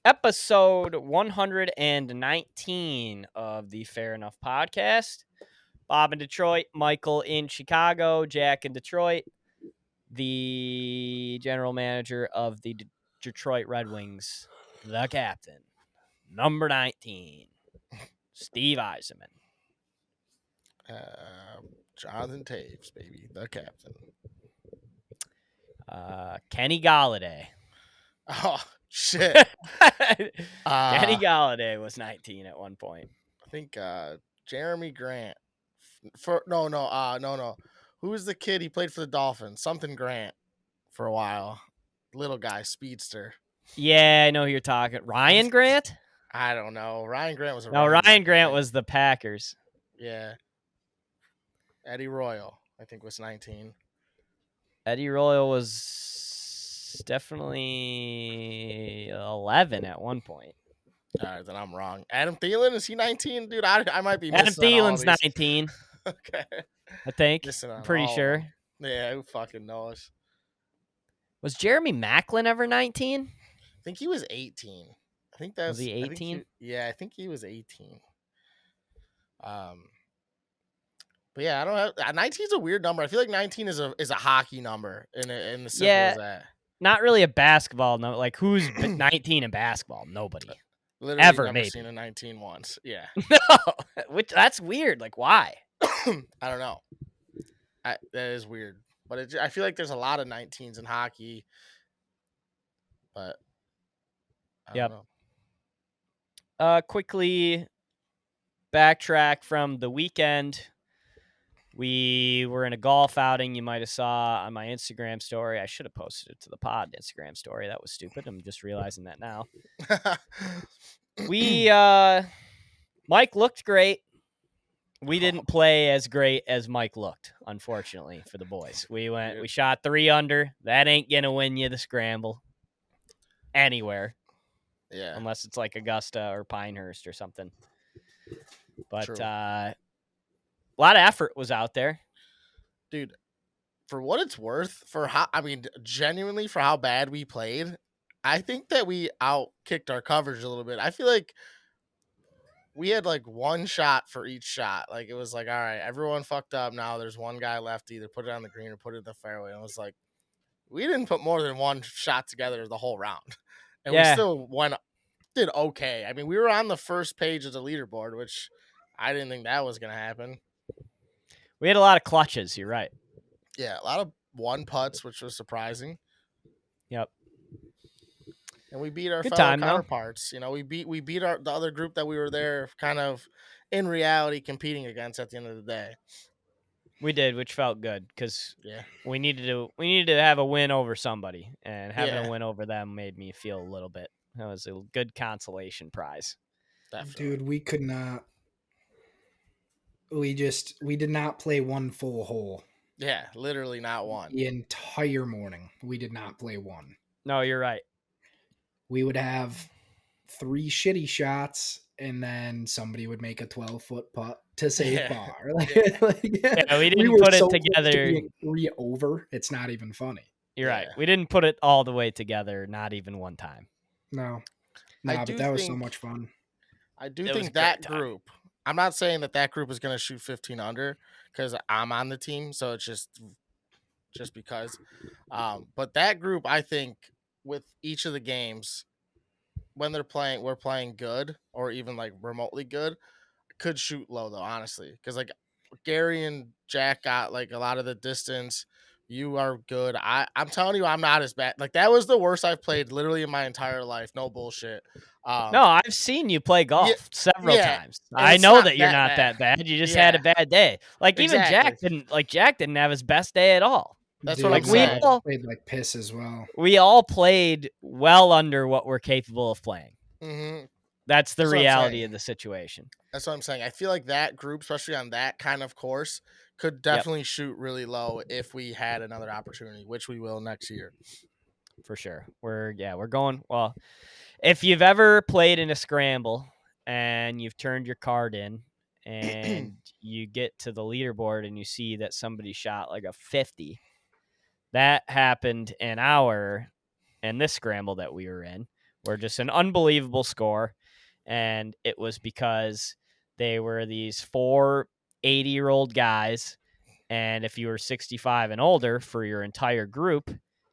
episode 119 of the Fair Enough podcast. Bob in Detroit, Michael in Chicago, Jack in Detroit, the general manager of the Detroit Red Wings, the captain, number 19, Steve Eisenman. Jonathan Taves, baby, the captain. Kenny Galladay. Oh, shit. Kenny Galladay was 19 at one point. I think Jeremy Grant. No. Who was the kid? He played for the Dolphins. Something Grant for a while. Little guy, speedster. Yeah, I know who you're talking. Ryan Grant? I don't know. Ryan Grant was a Ryan Grant was the Packers. Yeah. Eddie Royal, I think, was 19. Eddie Royal was definitely 11 at one point. All right, then I'm wrong. Adam Thielen, is he 19? Dude, I might be Adam missing on all Thielen's these. 19. Okay. I think. Missing on Pretty all sure. of them. Yeah, who fucking knows? Was Jeremy Maclin ever 19? I think he was 18. I think that's. Was he 18? I think he was 18. But yeah, I don't have 19 is a weird number. I feel like 19 is a hockey number in the simple as that. Not really a basketball number. Like who's 19 in basketball? Nobody. Literally ever never maybe seen a 19 once. Yeah. No, that's weird. Like why? I don't know. That is weird. But I feel like there's a lot of 19s in hockey. But I don't know. Quickly backtrack from the weekend. We were in a golf outing. You might have saw on my Instagram story. I should have posted it to the pod Instagram story. That was stupid. I'm just realizing that now. Mike looked great. We didn't play as great as Mike looked, unfortunately, for the boys. We shot 3 under. That ain't gonna win you the scramble anywhere. Yeah. Unless it's like Augusta or Pinehurst or something. But True. a lot of effort was out there. Dude, for what it's worth, genuinely for how bad we played, I think that we outkicked our coverage a little bit. I feel like we had like one shot for each shot. Like it was like, all right, everyone fucked up. Now there's one guy left to either put it on the green or put it in the fairway. And it was like, we didn't put more than one shot together the whole round. And we still did okay. I mean, we were on the first page of the leaderboard, which I didn't think that was going to happen. We had a lot of clutches. You're right. Yeah, a lot of one putts, which was surprising. Yep. And we beat our Good fellow time, counterparts. You know, we beat the other group that we were there kind of in reality competing against at the end of the day. We did, which felt good because we needed to have a win over somebody, and having a win over them made me feel a little bit. That was a good consolation prize. Definitely. Dude, we could not. We did not play one full hole. Yeah, literally not one. The entire morning, we did not play one. No, you're right. We would have 3 shitty shots, and then somebody would make a 12-foot putt to save par. We didn't put it together. 3 over. It's not even funny. You're right. We didn't put it all the way together, not even one time. No, but that was so much fun. I do think that group. I'm not saying that group is going to shoot 15 under because I'm on the team, so it's just because. But that group, I think, with each of the games, when we're playing good or even like remotely good, could shoot low though, honestly. Because like Gary and Jack got like a lot of the distance. You are good. I'm telling you, I'm not as bad. Like that was the worst I've played literally in my entire life. No bullshit. No, I've seen you play golf several times. I know that you're not that bad. You just had a bad day. Like even Jack didn't have his best day at all. That's what I'm saying. We all played like piss as well. We all played well under what we're capable of playing. Mm-hmm. That's the reality of the situation. That's what I'm saying. I feel like that group, especially on that kind of course, could definitely shoot really low if we had another opportunity, which we will next year. For sure. We're going. Well, if you've ever played in a scramble and you've turned your card in and you get to the leaderboard and you see that somebody shot like a 50, that happened in this scramble that we were in, were just an unbelievable score. And it was because they were these 4 80-year-old guys. And if you were 65 and older for your entire group,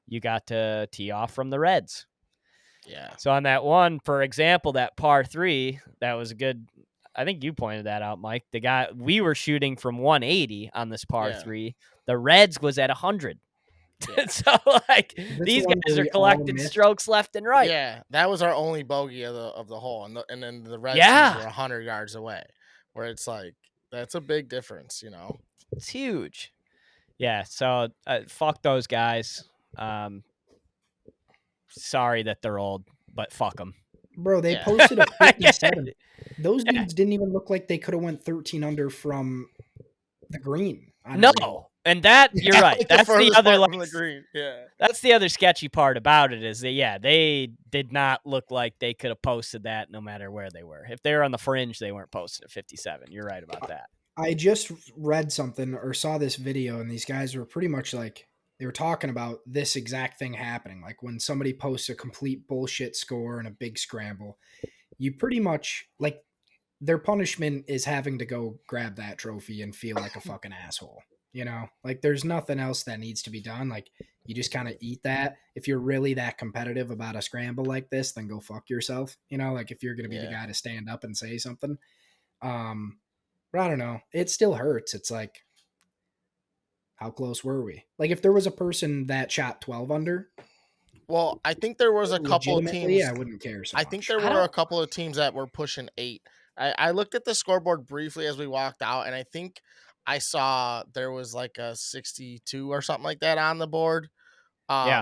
you got to tee off from the Reds. Yeah. So on that one, for example, that par 3, that was a good. I think you pointed that out, Mike. The guy we were shooting from 180 on this par 3. The Reds was at 100. Yeah. So like these guys are collecting strokes left and right. Yeah, that was our only bogey of the hole, and then the Red teams were 100 yards away. Where it's like that's a big difference, you know. It's huge. Yeah. So fuck those guys. Sorry that they're old, but fuck them. Bro, they posted a 57. Those dudes didn't even look like they could have went 13 under from the green. No, and that you're right. Like that's the other from the green. Yeah, that's the other sketchy part about it is that they did not look like they could have posted that no matter where they were. If they were on the fringe, they weren't posted at 57. You're right about that. I just read something or saw this video, and these guys were pretty much like they were talking about this exact thing happening. Like when somebody posts a complete bullshit score and a big scramble, you pretty much like their punishment is having to go grab that trophy and feel like a fucking asshole. You know, like there's nothing else that needs to be done. Like you just kind of eat that. If you're really that competitive about a scramble like this, then go fuck yourself. You know, like if you're going to be the guy to stand up and say something. But I don't know. It still hurts. It's like, how close were we? Like if there was a person that shot 12 under. Well, I think there was a couple of teams. I wouldn't care so I much. think there were a couple of teams that were pushing 8. I looked at the scoreboard briefly as we walked out, and I think I saw there was like a 62 or something like that on the board.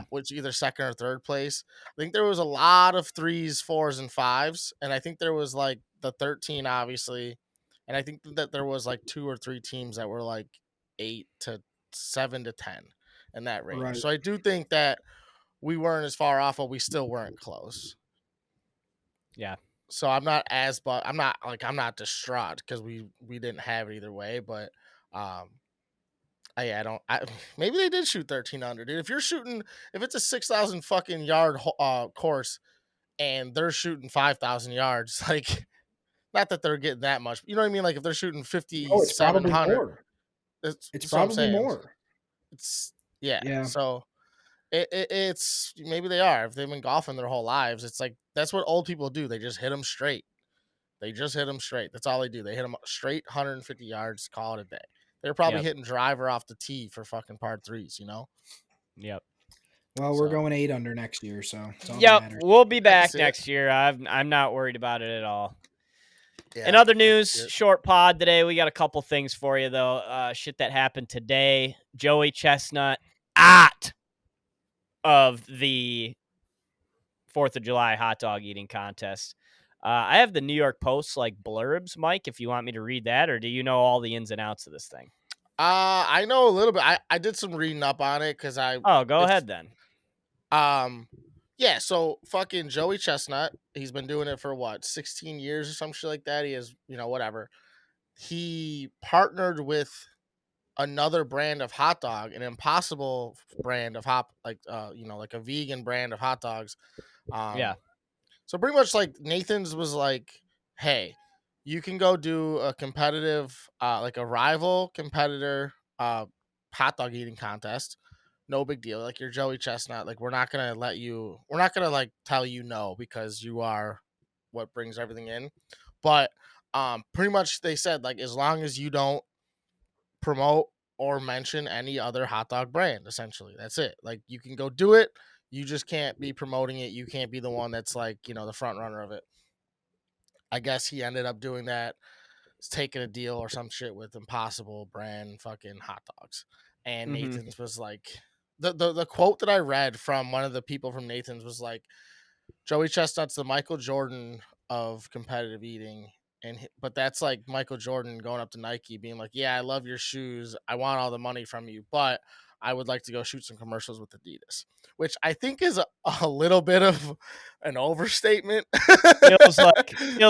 Which either second or third place. I think there was a lot of 3s, 4s, and 5s, and I think there was like the 13, obviously, and I think that there was like 2 or 3 teams that were like 8 to 7 to 10 in that range. Right. So I do think that we weren't as far off, but we still weren't close. Yeah. So I'm not distraught because we didn't have it either way, but maybe they did shoot 13 under, dude. If it's a 6,000 fucking yard course and they're shooting 5,000 yards, like not that they're getting that much, you know what I mean? Like if they're shooting 5,700, it's probably more. It's yeah. So it's maybe they are. If they've been golfing their whole lives, it's like that's what old people do. They just hit them straight. That's all they do. They hit them straight 150 yards, call it a day. They're probably hitting driver off the tee for fucking par 3s, you know? Yep. Well, we're going 8 under next year, so we'll be back next year. I'm not worried about it at all. Yeah, in other news, short pod today, we got a couple things for you, though. Shit that happened today. Joey Chestnut out of the 4th of July hot dog eating contest. I have the New York Post like blurbs, Mike, if you want me to read that, or do you know all the ins and outs of this thing? I know a little bit. I did some reading up on it because go ahead then. Yeah, so fucking Joey Chestnut, he's been doing it for 16 years or some shit like that. He is, whatever. He partnered with another brand of hot dog, an Impossible brand of like a vegan brand of hot dogs. So pretty much like Nathan's was like, hey, you can go do a competitive, like a rival competitor hot dog eating contest. No big deal. Like you're Joey Chestnut. Like we're not going to like tell you no because you are what brings everything in. But pretty much they said like as long as you don't promote or mention any other hot dog brand, essentially. That's it. Like you can go do it. You just can't be promoting it. You can't be the one that's like, the front runner of it. I guess he ended up doing that. He's taking a deal or some shit with Impossible brand fucking hot dogs. And Nathan's was like, the quote that I read from one of the people from Nathan's was like, Joey Chestnut's the Michael Jordan of competitive eating. But that's like Michael Jordan going up to Nike being like, yeah, I love your shoes. I want all the money from you, but I would like to go shoot some commercials with Adidas, which I think is a little bit of an overstatement. feels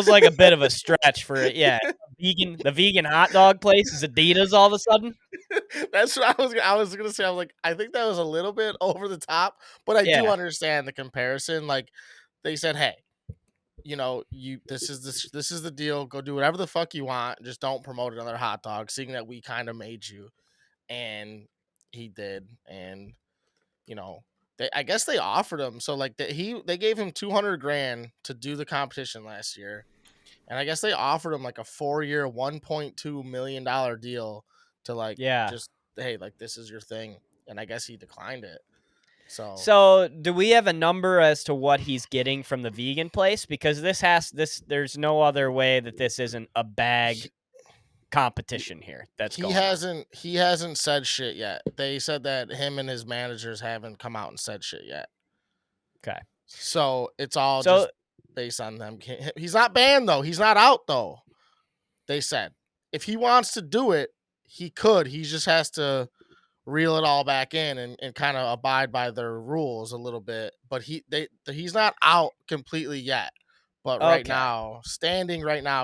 like a bit of a stretch for it. Yeah. The vegan hot dog place is Adidas all of a sudden. That's what I was going to say. I was like, I think that was a little bit over the top, but I do understand the comparison. Like they said, hey, this is the deal. Go do whatever the fuck you want. Just don't promote another hot dog, seeing that we kind of made you. And he did. And I guess they offered him. So like they gave him $200,000 to do the competition last year. And I guess they offered him like a 4-year, $1.2 million deal to like, Yeah. just, hey, like, this is your thing. And I guess he declined it. So do we have a number as to what he's getting from the vegan place? Because there's no other way that this isn't a bag competition here that's he going on. hasn't said shit yet. They said that him and his managers haven't come out and said shit yet. Okay. So it's all just based on them. He's not banned though. He's not out though. They said if he wants to do it, he could. He just has to reel it all back in and kind of abide by their rules a little bit. But he's not out completely yet. But right now,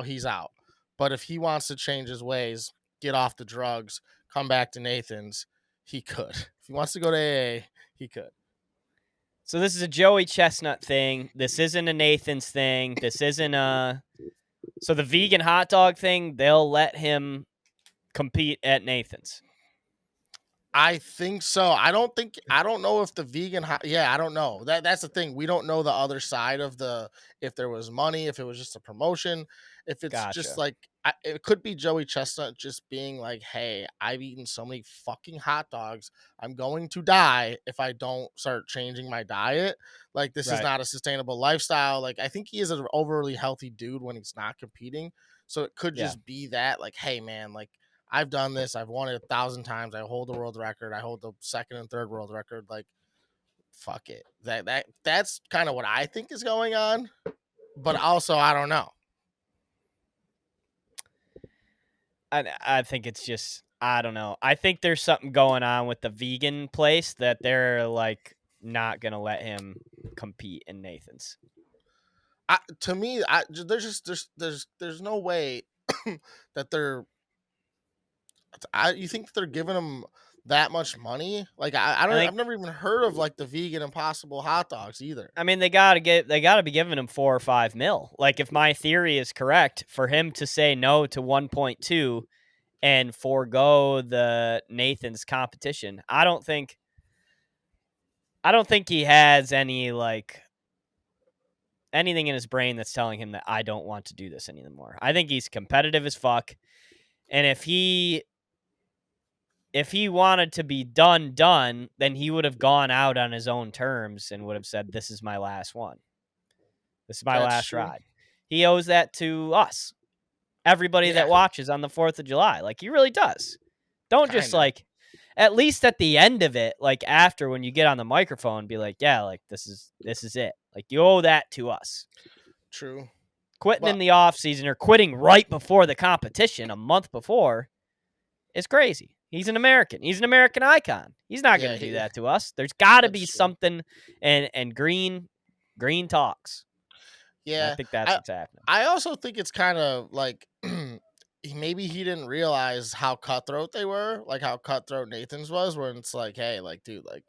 he's out. But if he wants to change his ways, get off the drugs, come back to Nathan's, he could. If he wants to go to AA, he could. So this is a Joey Chestnut thing. This isn't a Nathan's thing. This isn't so the vegan hot dog thing, they'll let him compete at Nathan's. I think so. I don't know if the vegan I don't know. That's the thing. We don't know the other side of if there was money, if it was just a promotion, if it's just like it could be Joey Chestnut just being like, "Hey, I've eaten so many fucking hot dogs. I'm going to die if I don't start changing my diet. Like this is not a sustainable lifestyle." Like I think he is an overly healthy dude when he's not competing. So it could just be that like, "Hey man, like I've done this. I've won it 1,000 times. I hold the world record. I hold the second and third world record. Like, fuck it." That's kind of what I think is going on. But also, I don't know. I think it's just, I don't know. I think there's something going on with the vegan place that they're like not gonna let him compete in Nathan's. To me, there's no way that they're. You think that they're giving him that much money? Like I've never even heard of like the vegan Impossible hot dogs either. I mean, they gotta be giving him 4 or 5 mil. Like if my theory is correct, for him to say no to 1.2 and forego the Nathan's competition, I don't think he has any like anything in his brain that's telling him that I don't want to do this anymore. I think he's competitive as fuck. And if he wanted to be done, then he would have gone out on his own terms and would have said, "This is my last one. This is my last ride." He owes that to us, everybody that watches on the 4th of July. Like he really does. Don't just like, at least at the end of it, like after when you get on the microphone, be like, "Yeah, like this is it. Like you owe that to us." True. Quitting in the off season or quitting right before the competition, a month before, is crazy. He's an American. He's an American icon. He's not going to do that to us. There's got to be something, and green talks. Yeah, I think that's what's happening. I also think it's kind of like maybe he didn't realize how cutthroat they were, like how cutthroat Nathan's was, when it's like, hey, like, dude, like,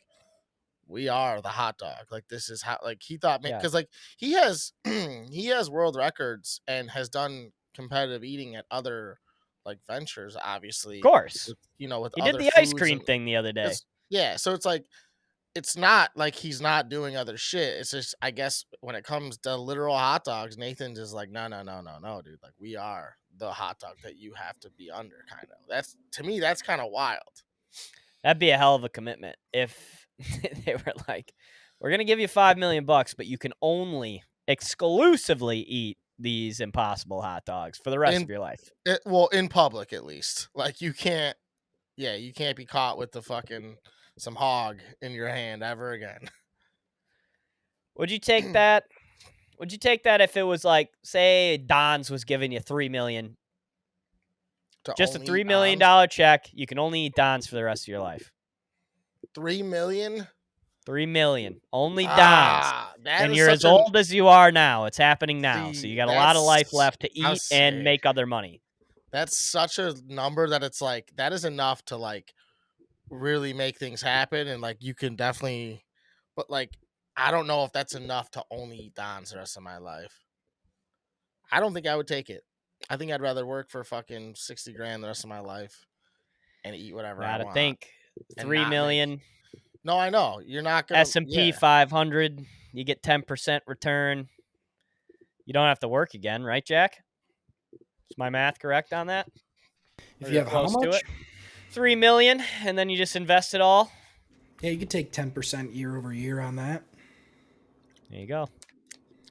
we are the hot dog. Like, this is how, like, he thought, because like he has he has world records and has done competitive eating at other like ventures, obviously. Of course, with he other did the ice cream thing the other day. Yeah, so it's like, it's not like he's not doing other shit. It's just, I guess, when it comes to literal hot dogs, Nathan's is like, no, dude. Like, we are the hot dog that you have to be under, kind of. That's, to me, that's kind of wild. That'd be a hell of a commitment if they were like, "We're gonna give you $5 million, but you can only exclusively eat these Impossible hot dogs for the rest of your life." In public, at least. Like, you can't be caught with the fucking some hog in your hand ever again. Would you take that? Would you take that if it was like, say, Don's was giving you $3 million, just a $3 million check? You can only eat Don's for the rest of your life. $3 million. $3 million, only Don's, and you're as old as you are now. It's happening now, so you got a lot of life left to eat and make other money. That's such a number that it's like, that is enough to like really make things happen, and like you can definitely, but like I don't know if that's enough to only eat Don's the rest of my life. I don't think I would take it. I think I'd rather work for fucking 60 grand the rest of my life and eat whatever I Gotta want. think. And 3 not make. million. No, I know. You're not gonna. S&P 500. You get 10% return. You don't have to work again, right, Jack? Is my math correct on that? If you have how much? 3 million, and then you just invest it all. Yeah, you could take 10% year over year on that. There you go.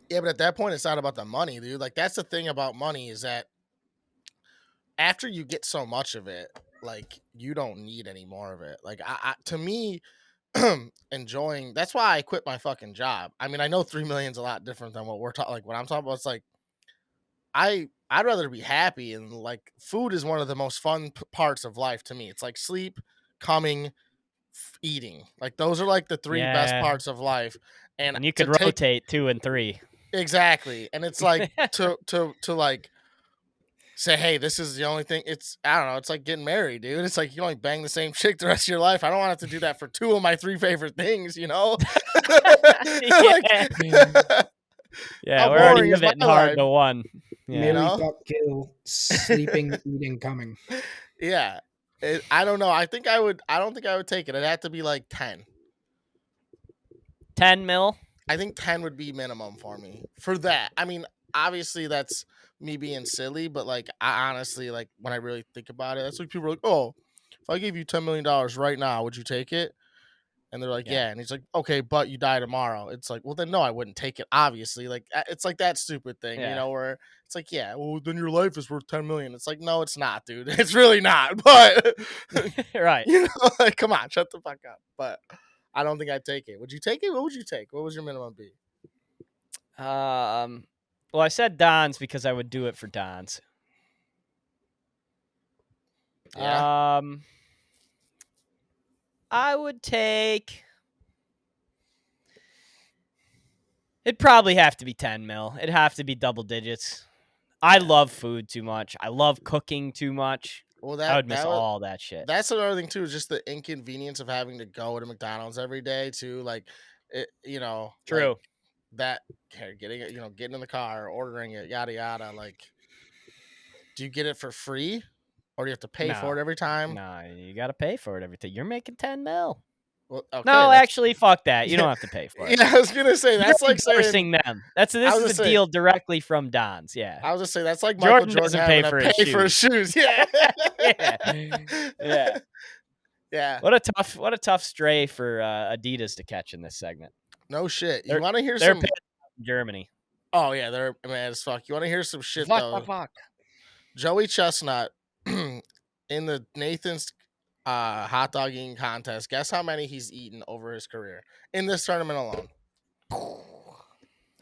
Yeah, but at that point, it's not about the money, dude. Like, that's the thing about money is that after you get so much of it, like, you don't need any more of it. Like, to me, enjoying, that's why I quit my fucking job. I mean, I know 3 million's a lot different than what we're talking, like, what I'm talking about. It's like, I'd rather be happy, and like, food is one of the most fun parts of life to me. It's like sleep, coming, eating. Like, those are like the three best parts of life. And you could rotate 2 and 3. Exactly. And it's like to like say, hey, this is the only thing. It's, I don't know, it's like getting married, dude. It's like you only bang the same chick the rest of your life. I don't want to have to do that for 2 of my 3 favorite things, you know? Yeah, we're already getting hard to one. Yeah. Marry, fuck, kill, sleeping, eating, coming. Yeah. I don't know. I don't think I would take it. It'd have to be like 10. 10 mil? I think 10 would be minimum for me for that. I mean, obviously that's me being silly, but like, I honestly, like, when I really think about it, that's like people are like, oh, if I gave you $10 million right now, would you take it? And they're like, yeah. And he's like, okay, but you die tomorrow. It's like, well, then no, I wouldn't take it. Obviously, like, it's like that stupid thing, you know, where it's like, yeah, well, then your life is worth 10 million. It's like, no, it's not, dude. It's really not. But right, you know, like, come on, shut the fuck up. But I don't think I'd take it. Would you take it? What would you take? What would your minimum be? Well, I said Don's because I would do it for Don's. Yeah. I would take. It'd probably have to be 10 mil. It'd have to be double digits. I love food too much. I love cooking too much. Well, I would miss all that shit. That's another thing too, is just the inconvenience of having to go to McDonald's every day too. Like, it, you know, true. Like that getting it, you know, getting in the car, ordering it, yada yada. Like, do you get it for free, or do you have to pay for it every time? No, you got to pay for it every time. You're making 10 mil. Well, okay, no, actually, fuck that. You don't have to pay for it. Yeah, I was gonna say that's like saying them. This is a deal directly from Don's. Yeah, I was just say that's like Jordan Michael Jordan having to pay for his shoes. Yeah, yeah. What a tough stray for Adidas to catch in this segment. No shit. You want to hear some Germany? Oh yeah, they're mad as fuck. You want to hear some shit though? Fuck. Joey Chestnut in the Nathan's hot dog eating contest. Guess how many he's eaten over his career in this tournament alone?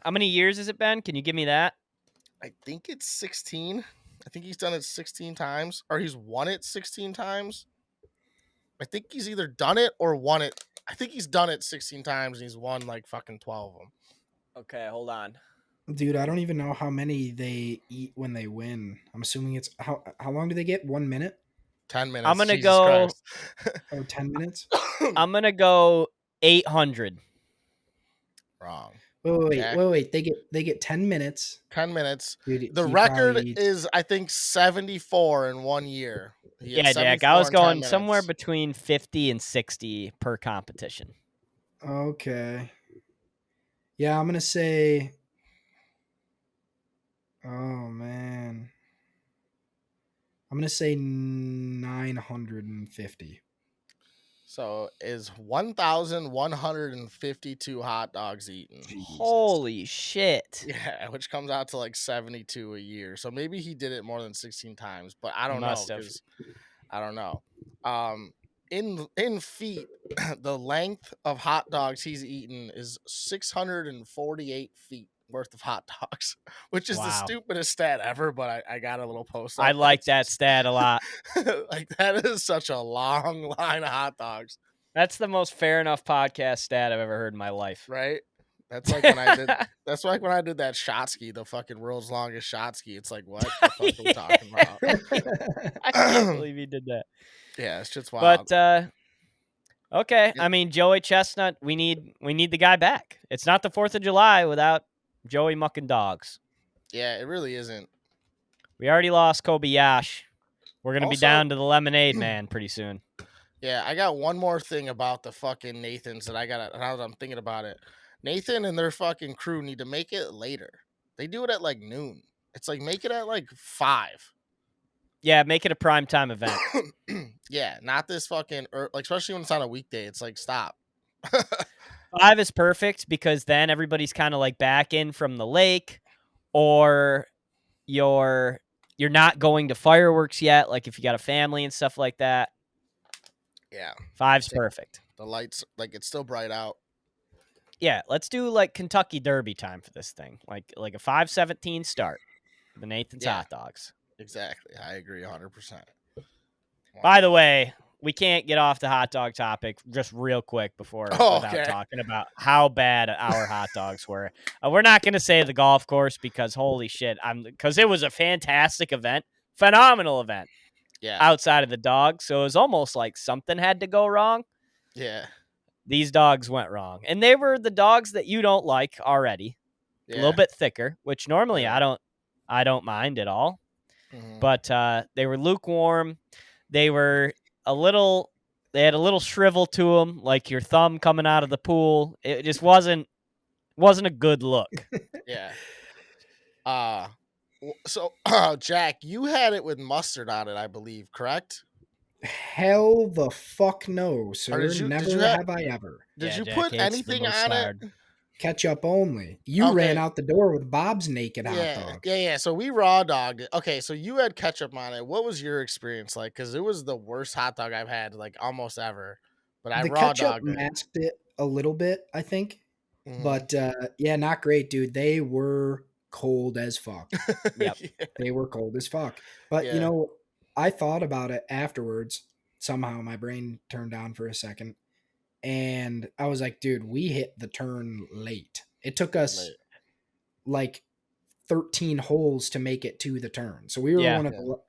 How many years has it been? Can you give me that? I think it's 16. I think he's done it 16 times, or he's won it 16 times. I think he's either done it or won it. I think he's done it 16 times and he's won like fucking 12 of them. Okay, hold on. Dude, I don't even know how many they eat when they win. I'm assuming it's how long do they get? 1 minute? 10 minutes. I'm gonna go. 10 minutes. I'm gonna go 800. Wrong. Wait. They get 10 minutes. 10 minutes. Dude, the record is, I think, 74 in 1 year. Yeah, Jack. I was going somewhere between 50 and 60 per competition. Okay. Yeah, I'm gonna say. Oh man. I'm gonna say 950. So is 1,152 hot dogs eaten. Holy shit. Yeah, which comes out to like 72 a year. So maybe he did it more than 16 times, but I don't know. I don't know. In feet, the length of hot dogs he's eaten is 648 feet worth of hot dogs, which is the stupidest stat ever, but I got a little post. I like that stat a lot. Like, that is such a long line of hot dogs. That's the most fair enough podcast stat I've ever heard in my life. Right? That's like when I did. That's like when I did that shot ski, the fucking world's longest shot ski. It's like, what the fuck are we talking about? I can't believe he did that. Yeah, it's just wild. But Okay, I mean Joey Chestnut. We need the guy back. It's not the 4th of July without Joey mucking dogs. Yeah, it really isn't. We already lost Kobayashi. We're gonna be Also, down to the Lemonade Man pretty soon. yeah, I got one more thing about the fucking Nathans that I got. Now that I'm thinking about it, Nathan and their fucking crew need to make it later. They do it at like noon. It's like make it at like 5. Yeah, make it a primetime event. Yeah, not this fucking like, especially when it's on a weekday. It's like stop. 5 is perfect because then everybody's kind of like back in from the lake, or you're not going to fireworks yet. Like if you got a family and stuff like that. Yeah, 5's perfect. The lights, like it's still bright out. Yeah, let's do like Kentucky Derby time for this thing. Like a 5:17 start. The Nathan's hot dogs. Exactly. I agree 100%. By the way, we can't get off the hot dog topic just real quick without talking about how bad our hot dogs were. We're not going to say the golf course because holy shit, because it was a fantastic event, phenomenal event. Yeah. Outside of the dogs, so it was almost like something had to go wrong. Yeah. These dogs went wrong, and they were the dogs that you don't like already. Yeah. A little bit thicker, which normally I don't mind at all. Mm-hmm. But they were lukewarm. They were they had a little shrivel to them, like your thumb coming out of the pool. It just wasn't a good look. Yeah. So Jack, you had it with mustard on it, I believe, correct? Hell the fuck no, sir. Never have I ever. Did you put anything on it? Ketchup only. You ran out the door with Bob's naked hot dog. Yeah. So we raw dogged it. Okay, so you had ketchup on it. What was your experience like? Because it was the worst hot dog I've had like almost ever. But I raw dogged it. Masked it a little bit, I think. Mm-hmm. But yeah, not great, dude. They were cold as fuck. Yep. Yeah. They were cold as fuck. But you know, I thought about it afterwards. Somehow my brain turned on for a second. And I was like, dude, we hit the turn late. It took us like 13 holes to make it to the turn. So we were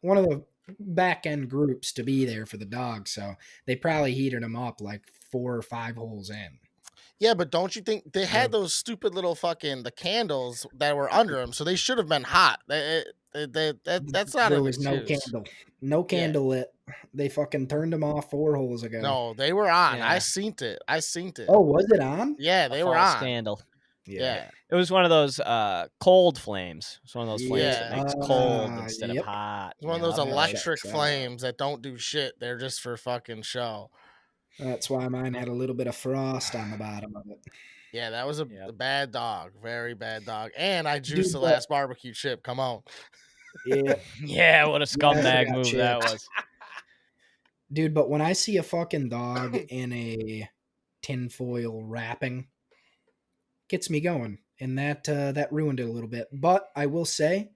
one of the back end groups to be there for the dogs. So they probably heated them up like 4 or 5 holes in. Yeah, but don't you think they had those stupid little fucking the candles that were under them? So they should have been hot. That's not there an was excuse. no candle lit. They fucking turned them off 4 holes ago. No, they were on. Yeah. I seen it. Oh, was it on? Yeah, they were on. Candle. Yeah. It was one of those cold flames. It's one of those flames that makes cold instead of hot. It's one of those electric flames that don't do shit. They're just for fucking show. That's why mine had a little bit of frost on the bottom of it. Yeah, that was a bad dog. Very bad dog. And I juiced the last barbecue chip. Come on. Yeah. Yeah, what a scumbag move that was. Dude, but when I see a fucking dog in a tinfoil wrapping, gets me going. And that ruined it a little bit. But I will say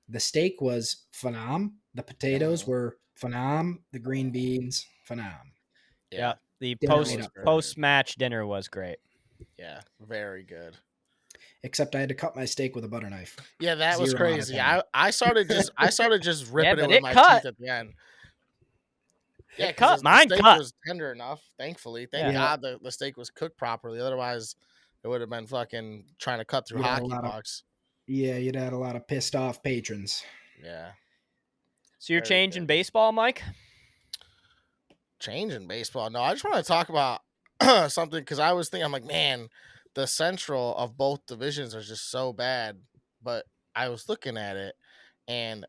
the steak was phenom. The potatoes were phenom. The green beans, phenom. Yeah. The post-match dinner was great. Yeah, very good. Except I had to cut my steak with a butter knife. Yeah, that was crazy. I started just ripping it with my teeth at the end. Yeah, because mine steak cut. was tender enough, thankfully. Thank God the steak was cooked properly. Otherwise, it would have been fucking trying to cut through hockey pucks. Yeah, you'd had a lot of pissed off patrons. Yeah. So you're changing baseball, Mike? Changing baseball? No, I just want to talk about something because I was thinking, I'm like, man, the central of both divisions are just so bad. But I was looking at it, and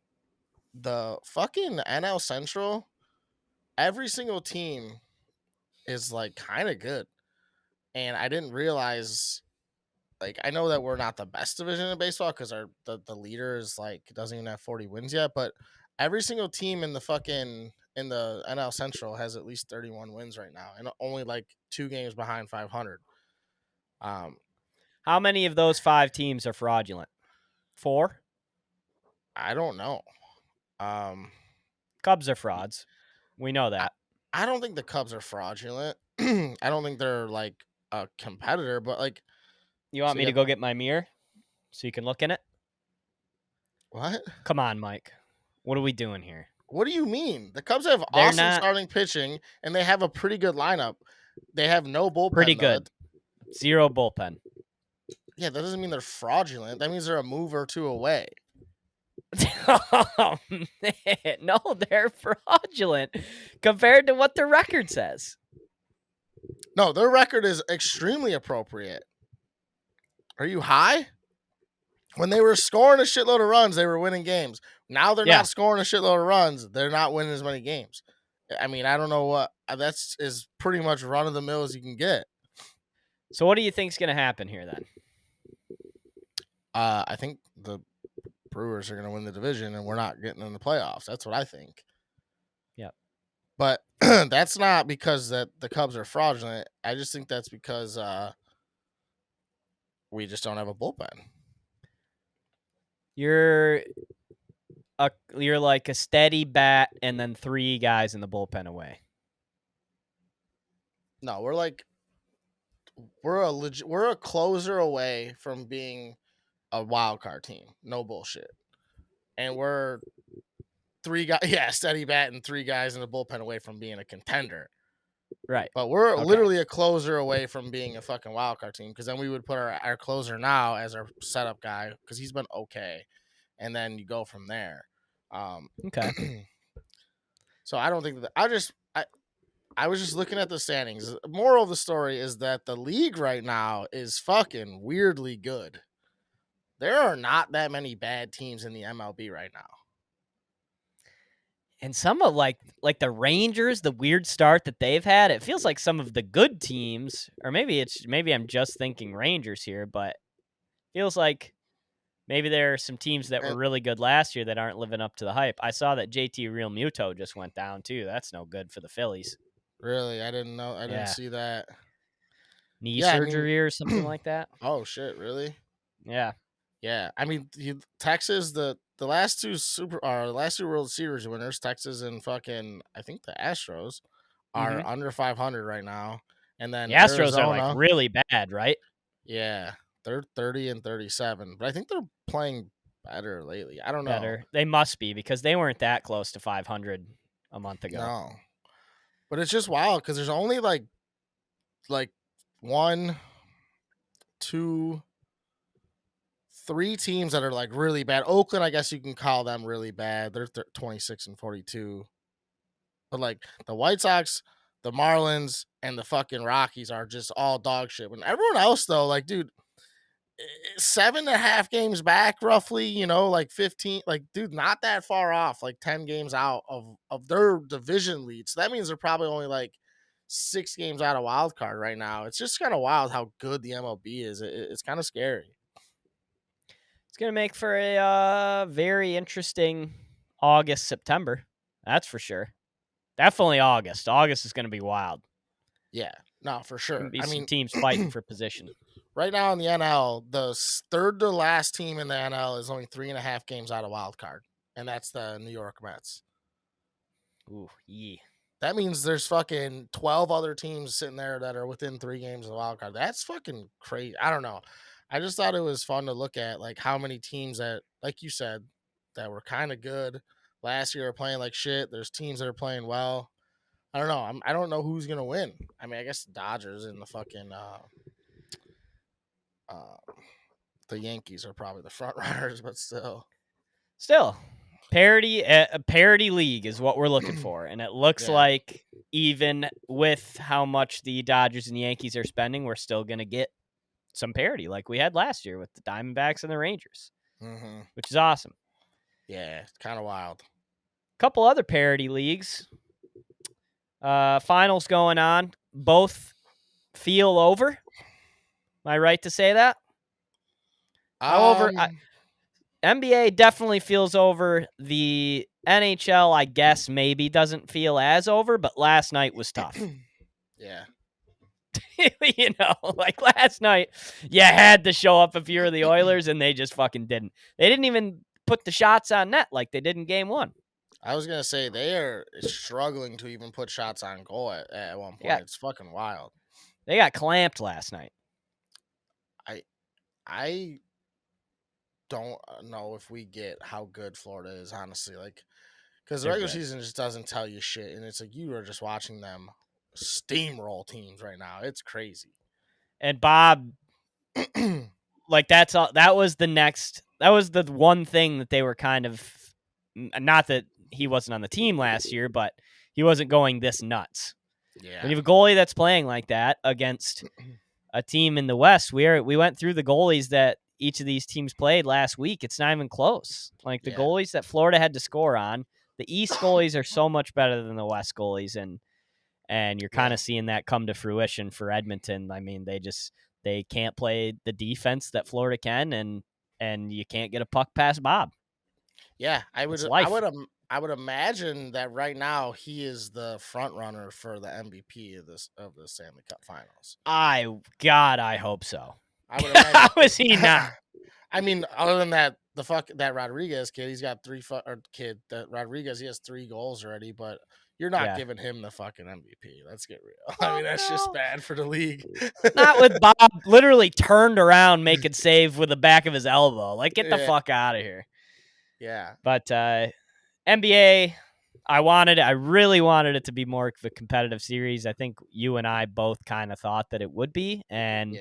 the fucking NL Central, every single team is like kind of good. And I didn't realize, like, I know that we're not the best division in baseball because the leader is like doesn't even have 40 wins yet, but every single team in the NL Central has at least 31 wins right now, and only like 2 games behind 500. How many of those 5 teams are fraudulent? 4? I don't know. Cubs are frauds. We know that. I don't think the Cubs are fraudulent. I don't think they're like a competitor, but like, you want me to go get my mirror so you can look in it? What? Come on, Mike. What are we doing here? What do you mean? The Cubs have awesome starting pitching, and they have a pretty good lineup. They have no bullpen. Pretty good. Zero bullpen. Yeah, that doesn't mean they're fraudulent. That means they're a move or two away. Oh, man. No, they're fraudulent compared to what their record says. No, their record is extremely appropriate. Are you high? When they were scoring a shitload of runs, they were winning games. Now they're not scoring a shitload of runs. They're not winning as many games. I mean, I don't know what that's is pretty much run of the mill as you can get. So what do you think's going to happen here then? I think the Brewers are going to win the division and we're not getting in the playoffs. That's what I think. Yep. But that's not because that the Cubs are fraudulent. I just think that's because we just don't have a bullpen. You're like a steady bat and then 3 guys in the bullpen away. No, we're a closer away from being a wild card team. No bullshit. And we're 3 guys, steady bat and 3 guys in the bullpen away from being a contender. Right. But we're literally a closer away from being a fucking wild card team because then we would put our closer now as our setup guy because he's been okay. And then you go from there. Okay. So I don't think that I was just looking at the standings. The moral of the story is that the league right now is fucking weirdly good. There are not that many bad teams in the MLB right now. And some of like the Rangers, the weird start that they've had, it feels like some of the good teams, or maybe I'm just thinking Rangers here, but feels like maybe there are some teams that were really good last year that aren't living up to the hype. I saw that JT Real Muto just went down too. That's no good for the Phillies. Really? I didn't know. I didn't see that. Knee surgery or something like that. Oh shit! Really? Yeah. Yeah. I mean, Texas, the last two World Series winners, Texas and fucking I think the Astros are under 500 right now, and then the Astros Arizona, are like really bad, right? Yeah, they're 30 and 37, but I think they're playing better lately. I don't know. They must be because they weren't that close to 500 a month ago. No, but it's just wild because there's only like 1, 2, 3 teams that are like really bad. Oakland, I guess you can call them really bad. They're 26 and 42. But like the White Sox, the Marlins, and the fucking Rockies are just all dog shit. When everyone else though, like dude, 7.5 games back roughly, like 15, like dude, not that far off, like 10 games out of their division lead. So that means they're probably only like 6 games out of wild card right now. It's just kind of wild how good the MLB is. It's kind of scary. It's going to make for a very interesting August, September. That's for sure. Definitely August. August is going to be wild. Yeah, no, for sure. I mean, teams fighting for position. Right now in the NL, the third to last team in the NL is only 3.5 games out of wild card, and that's the New York Mets. Ooh, yeah. That means there's fucking 12 other teams sitting there that are within 3 games of the wild card. That's fucking crazy. I don't know. I just thought it was fun to look at, like how many teams that, like you said, that were kind of good last year are playing like shit. There's teams that are playing well. I don't know. I don't know who's gonna win. I mean, I guess the Dodgers and the fucking the Yankees are probably the front runners, but still, parity. A parity league is what we're looking for, and it looks like even with how much the Dodgers and Yankees are spending, we're still gonna get some parity like we had last year with the Diamondbacks and the Rangers, which is awesome. Yeah, it's kind of wild. Couple other parity leagues. Finals going on. Both feel over. Am I right to say that? However, NBA definitely feels over. The NHL, I guess, maybe doesn't feel as over, but last night was tough. Yeah. Like last night, you had to show up if you were the Oilers, and they just fucking didn't. They didn't even put the shots on net like they did in Game 1. I was going to say they are struggling to even put shots on goal at one point. Yeah. It's fucking wild. They got clamped last night. I don't know if we get how good Florida is, honestly. Like, because the regular season just doesn't tell you shit. And it's like you are just watching them steamroll teams right now. It's crazy. And Bob, like that was the one thing that they were kind of, not that he wasn't on the team last year, but he wasn't going this nuts. Yeah. When you have a goalie that's playing like that against a team in the West, we went through the goalies that each of these teams played last week. It's not even close. Like the goalies that Florida had to score on, the East goalies are so much better than the West goalies, and you're kind of seeing that come to fruition for Edmonton. I mean, they can't play the defense that Florida can, and you can't get a puck past Bob. Yeah, I would imagine that right now he is the front runner for the MVP of the Stanley Cup Finals. I hope so. I would imagine. How is he not? I mean, other than that, that Rodriguez kid, he's got that Rodriguez, he has 3 goals already, but you're not giving him the fucking MVP. Let's get real. I mean, that's just bad for the league. Not with Bob literally turned around making save with the back of his elbow. Like, get the fuck out of here. Yeah. But NBA, I really wanted it to be more of a competitive series. I think you and I both kind of thought that it would be, and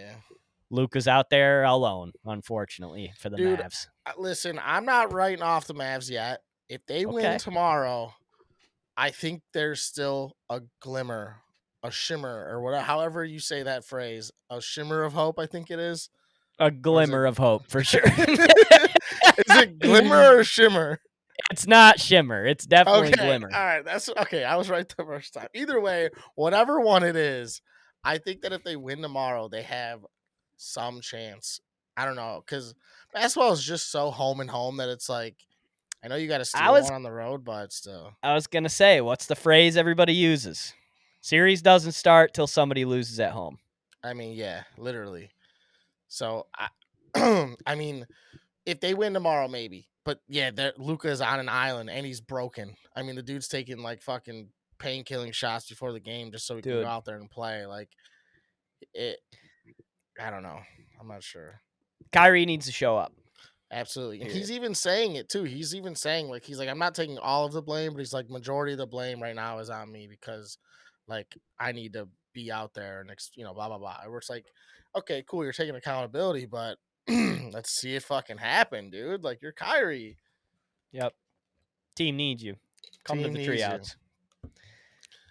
Luka's out there alone, unfortunately, for the Mavs. Listen, I'm not writing off the Mavs yet. If they win tomorrow, I think there's still a glimmer, a shimmer, or whatever, however you say that phrase, a shimmer of hope, I think it is. A glimmer of hope, for sure. Is it glimmer or shimmer? It's not shimmer. It's definitely glimmer. All right, that's okay. I was right the first time. Either way, whatever one it is, I think that if they win tomorrow, they have some chance. I don't know, because basketball is just so home and home that it's like, I know you got to steal one on the road, but still. I was going to say, what's the phrase everybody uses? Series doesn't start till somebody loses at home. I mean, yeah, literally. So, I mean, if they win tomorrow, maybe. But yeah, Luka is on an island and he's broken. I mean, the dude's taking like fucking pain-killing shots before the game just so he can go out there and play. Like, I don't know. I'm not sure. Kyrie needs to show up. Absolutely. And he's even saying it too. He's even saying he's like, I'm not taking all of the blame, but he's like, majority of the blame right now is on me because like I need to be out there and blah blah blah. Where it's like, okay, cool, you're taking accountability, but let's see it fucking happen, dude. Like, you're Kyrie. Yep. Team needs you. Come to the treeouts.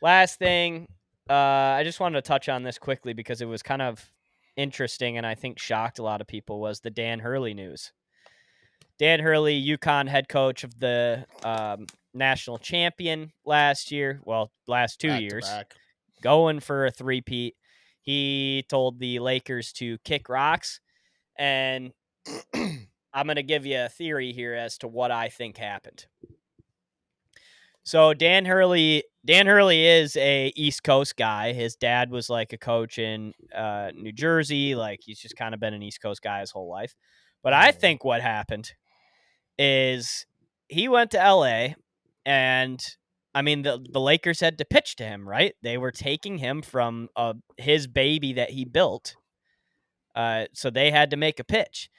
Last thing, I just wanted to touch on this quickly because it was kind of interesting and I think shocked a lot of people, was the Dan Hurley news. Dan Hurley, UConn head coach of the national champion last year. Well, last 2 years. Going for a three-peat. He told the Lakers to kick rocks. And I'm going to give you a theory here as to what I think happened. So Dan Hurley is a East Coast guy. His dad was like a coach in New Jersey. Like, he's just kind of been an East Coast guy his whole life. But I think what happened is he went to LA, and I mean, the Lakers had to pitch to him, right? They were taking him from his baby that he built. So they had to make a pitch.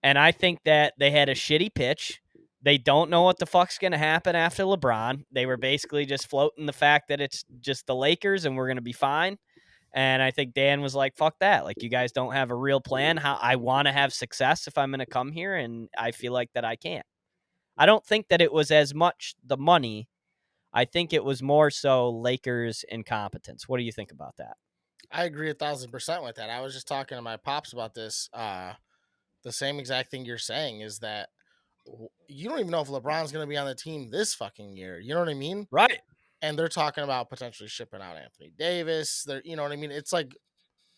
And I think that they had a shitty pitch. They don't know what the fuck's going to happen after LeBron. They were basically just floating the fact that it's just the Lakers and we're going to be fine. And I think Dan was like, fuck that. Like, you guys don't have a real plan. How I want to have success if I'm going to come here, and I feel like that I can't. I don't think that it was as much the money. I think it was more so Lakers' incompetence. What do you think about that? I agree 1,000% with that. I was just talking to my pops about this. The same exact thing you're saying is that you don't even know if LeBron's going to be on the team this fucking year. You know what I mean? Right. And they're talking about potentially shipping out Anthony Davis. You know what I mean? It's like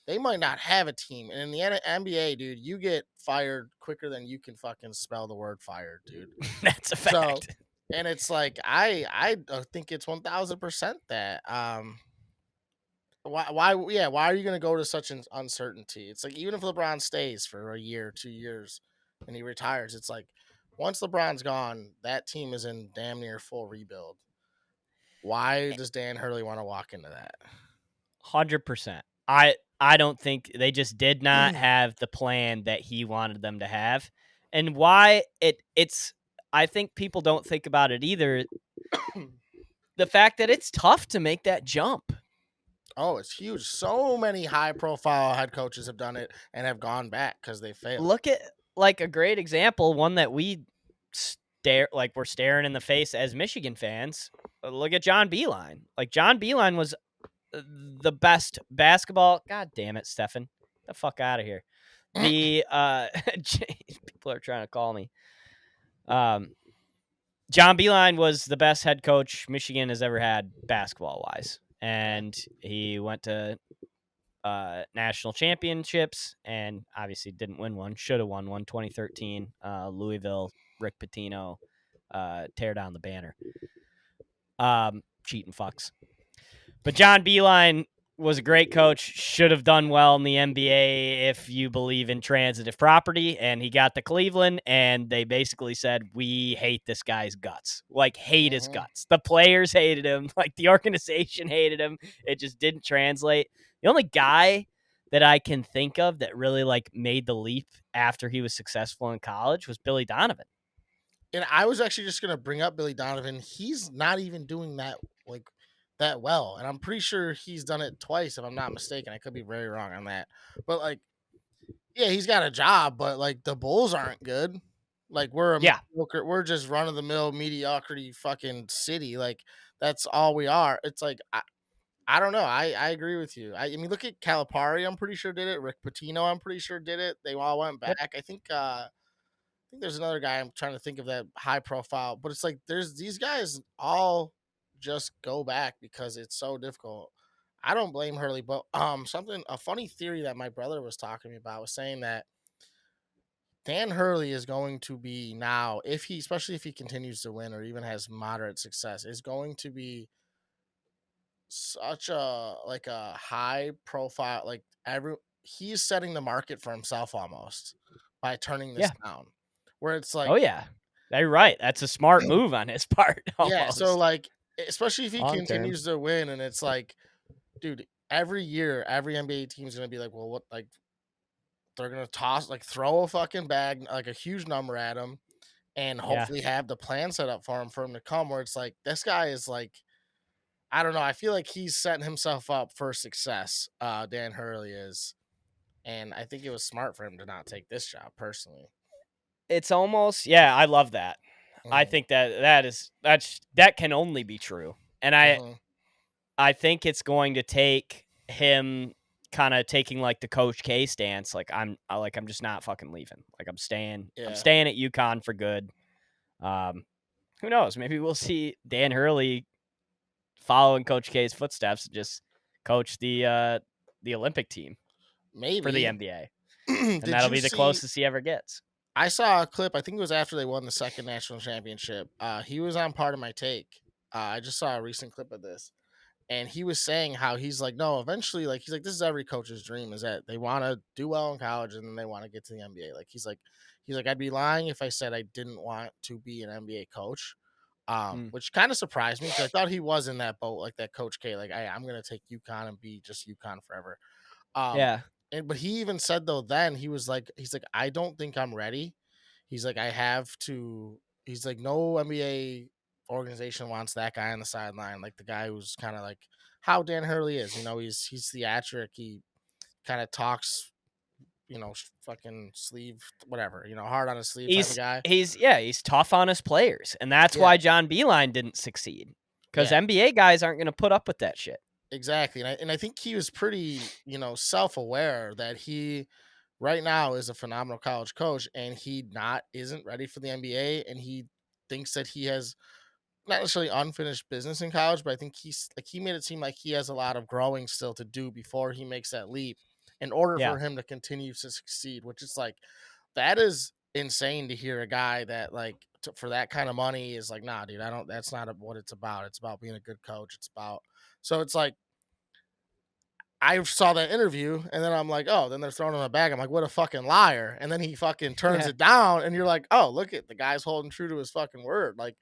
they might not have a team. And in the NBA, dude, you get fired quicker than you can fucking spell the word fired, dude. That's a fact. So, and it's like I think it's 1,000% that. Why are you going to go to such an uncertainty? It's like, even if LeBron stays for a year, 2 years, and he retires, it's like once LeBron's gone, that team is in damn near full rebuild. Why does Dan Hurley want to walk into that? 100%. I don't think they just did not have the plan that he wanted them to have. And why it's I think people don't think about it either. The fact that it's tough to make that jump. Oh, it's huge. So many high-profile head coaches have done it and have gone back because they failed. Look at like a great example, one that we're staring in the face as Michigan fans. Look at John Beilein. Like John Beilein was the best basketball. God damn it, Stefan, get the fuck out of here. The people are trying to call me. John Beilein was the best head coach Michigan has ever had basketball wise, and he went to national championships and obviously didn't win one. Should have won one. 2013, Louisville, Rick Pitino, tear down the banner. Cheating fucks. But John Beilein was a great coach, should have done well in the NBA if you believe in transitive property, and he got to Cleveland, and they basically said, we hate this guy's guts. Like, hate his guts. The players hated him. Like, the organization hated him. It just didn't translate. The only guy that I can think of that really, like, made the leap after he was successful in college was Billy Donovan. And I was actually just going to bring up Billy Donovan. He's not even doing that, like, that well, and I'm pretty sure he's done it twice if I'm not mistaken. I could be very wrong on that, but like, yeah, he's got a job, but like the Bulls aren't good. Like we're we're just run of the mill mediocrity fucking city. Like that's all we are. It's like I don't know. I agree with you. I mean, look at Calipari. I'm pretty sure did it. Rick Pitino. I'm pretty sure did it. They all went back. Yep. I think there's another guy I'm trying to think of that high profile, but it's like there's these guys all just go back because it's so difficult. I don't blame Hurley, but a funny theory that my brother was talking to me about was saying that Dan Hurley is going to be now, especially if he continues to win or even has moderate success, is going to be such a high profile, like he's setting the market for himself almost by turning this down. Where it's like, oh yeah, you're right. That's a smart move on his part. Yeah, so like, especially if he Long continues to win, and it's like, dude, every year, every NBA team is gonna be like, well, what, like, they're gonna throw a fucking bag, like a huge number at him, and hopefully have the plan set up for him to come. Where it's like, this guy is like, I don't know. I feel like he's setting himself up for success. Dan Hurley is, and I think it was smart for him to not take this job personally. It's almost, I love that. I think that can only be true. And I think it's going to take him kind of taking like the Coach K stance. Like I'm just not fucking leaving. Like I'm staying at UConn for good. Who knows? Maybe we'll see Dan Hurley following Coach K's footsteps and just coach the Olympic team maybe for the NBA. And that'll be the closest he ever gets. I saw a clip. I think it was after they won the second national championship. He was on Part of My Take. I just saw a recent clip of this, and he was saying how he's like, no, eventually, like, he's like, this is every coach's dream, is that they want to do well in college and then they want to get to the NBA. Like, he's like, I'd be lying if I said I didn't want to be an NBA coach, which kind of surprised me because I thought he was in that boat, like that Coach K, like, I'm going to take UConn and be just UConn forever. But he even said though, then he's like, I don't think I'm ready. He's like, he's like, no NBA organization wants that guy on the sideline, like the guy who's kind of like how Dan Hurley is. You know, he's theatric. He kind of talks, fucking sleeve, whatever, hard on his sleeve type of guy. He's tough on his players, and that's why John Beilein didn't succeed, because NBA guys aren't going to put up with that shit. Exactly. And I think he was pretty, self-aware that he right now is a phenomenal college coach and he isn't ready for the NBA, and he thinks that he has not necessarily unfinished business in college, but I think he made it seem like he has a lot of growing still to do before he makes that leap in order for him to continue to succeed, which is like, that is insane to hear a guy that like for that kind of money is like, nah, dude, that's not what it's about. It's about being a good coach. So it's like, I saw that interview and then I'm like, oh, then they're throwing him a bag. I'm like, what a fucking liar. And then he fucking turns it down and you're like, oh, look at the guy's holding true to his fucking word. Like,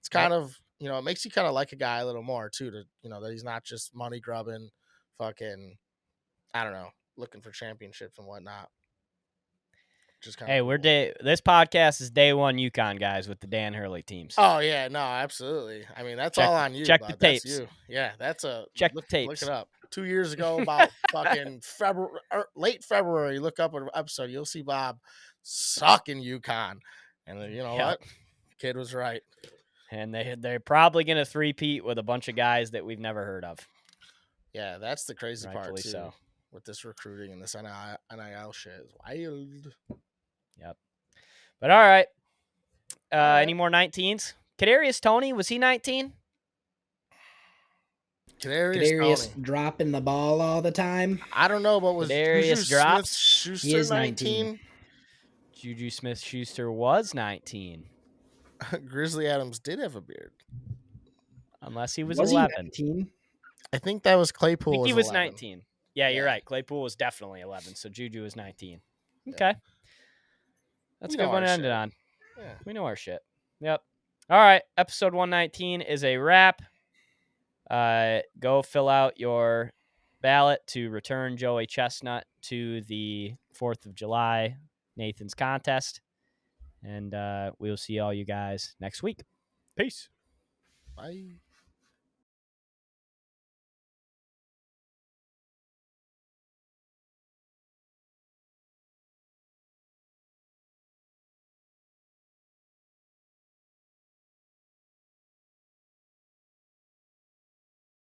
it's kind of, it makes you kind of like a guy a little more too, to, that he's not just money grubbing, fucking, I don't know, looking for championships and whatnot. Just kind of this podcast is day one UConn guys with the Dan Hurley teams. Oh yeah, no, absolutely. I mean, that's all on you. Check the tapes. That's you. Yeah, check the tapes. Look it up. 2 years ago about fucking February, late February. Look up an episode. You'll see Bob sucking UConn. And then, you know what? Kid was right. And they're probably going to three-peat with a bunch of guys that we've never heard of. Yeah, that's the crazy part, Rightfully too. so. With this recruiting and this NIL shit is wild. Yep. But all right. Any more 19s? Kadarius Toney, was he 19? Kadarius dropping the ball all the time. I don't know, but was Kadarius Juju drops? Smith-Schuster He is 19? Juju Smith-Schuster was 19. Grizzly Adams did have a beard. Unless he was Was 11. he 19? I think that was Claypool. I think he was 11. 19. Yeah, you're right. Claypool was definitely 11, so Juju was 19. Okay. That's a good one to end it on. Yeah. We know our shit. Yep. All right. Episode 119 is a wrap. Go fill out your ballot to return Joey Chestnut to the 4th of July Nathan's contest. And we'll see all you guys next week. Peace. Bye.